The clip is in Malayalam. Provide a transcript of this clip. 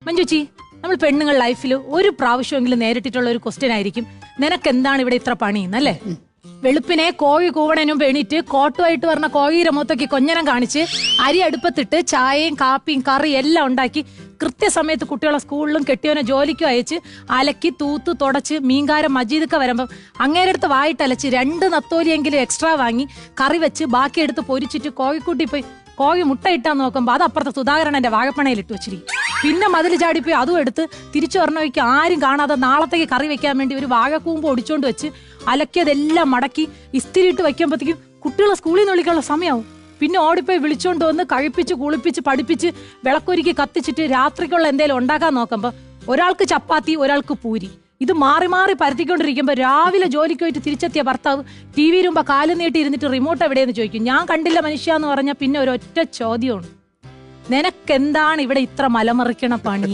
മഞ്ജുച്ചി, നമ്മൾ പെണ്ണുങ്ങൾ ലൈഫിൽ ഒരു പ്രാവശ്യമെങ്കിലും നേരിട്ടിട്ടുള്ള ഒരു ക്വസ്റ്റ്യൻ ആയിരിക്കും, നിനക്ക് എന്താണ് ഇവിടെ ഇത്ര പണിയെന്നല്ലേ? വെളുപ്പിനെ കോഴി കൂവണനും എണീറ്റ് കോട്ടുമായിട്ട് പറഞ്ഞ കോഴിയുടെ മുഖത്തൊക്കെ കൊഞ്ഞനം കാണിച്ച് അരി അടുപ്പത്തിട്ട് ചായയും കാപ്പിയും കറി എല്ലാം ഉണ്ടാക്കി കൃത്യസമയത്ത് കുട്ടികളെ സ്കൂളിലും കെട്ടിയവനെ ജോലിക്കും അയച്ച് അലക്കി തൂത്ത് തുടച്ച് മീൻകാരൻ മജീദൊക്കെ വരുമ്പം അങ്ങേരടുത്ത് വായിട്ടലച്ച് 2 നത്തോലിയെങ്കിലും എക്സ്ട്രാ വാങ്ങി കറി വെച്ച് ബാക്കി എടുത്ത് പൊരിച്ചിട്ട് കോഴിക്കൂട്ടി പോയി കോഴി മുട്ട ഇട്ടാന്ന് നോക്കുമ്പോൾ അത് അപ്പുറത്തെ സുധാകരന്റെ വാഴപ്പണയിൽ ഇട്ട് വെച്ചിരിക്കും. പിന്നെ മതിൽ ചാടിപ്പോയി അതും എടുത്ത് തിരിച്ചു പറഞ്ഞ വയ്ക്ക് ആരും കാണാതെ നാളത്തേക്ക് കറി വെക്കാൻ വേണ്ടി ഒരു വാഴക്കൂമ്പ് ഒടിച്ചോണ്ട് വെച്ച് അലക്കിയതെല്ലാം മടക്കി ഇസ്തിരിയിട്ട് വയ്ക്കുമ്പോഴത്തേക്കും കുട്ടികളെ സ്കൂളിൽ നിന്ന് വിളിക്കാനുള്ള സമയമാവും. പിന്നെ ഓടിപ്പോയി വിളിച്ചോണ്ട് വന്ന് കഴിപ്പിച്ച് കുളിപ്പിച്ച് പഠിപ്പിച്ച് വിളക്കൊരുക്കി കത്തിച്ചിട്ട് രാത്രിക്കുള്ള എന്തെങ്കിലും ഉണ്ടാക്കാൻ നോക്കുമ്പോൾ ഒരാൾക്ക് ചപ്പാത്തി ഒരാൾക്ക് പൂരി, ഇത് മാറി മാറി പരത്തിക്കൊണ്ടിരിക്കുമ്പോൾ രാവിലെ ജോലിക്ക് പോയിട്ട് തിരിച്ചെത്തിയ ഭർത്താവ് ടി വി ഇരുമ്പോ കാല് നീട്ടി ഇരുന്നിട്ട് റിമോട്ട് എവിടെയെന്ന് ചോദിക്കും. ഞാൻ കണ്ടില്ല മനുഷ്യ എന്ന് പറഞ്ഞാൽ പിന്നെ ഒരൊറ്റ ചോദ്യമാണ്, നിനക്കെന്താണ് ഇവിടെ ഇത്ര മലമറിക്കണ പണി?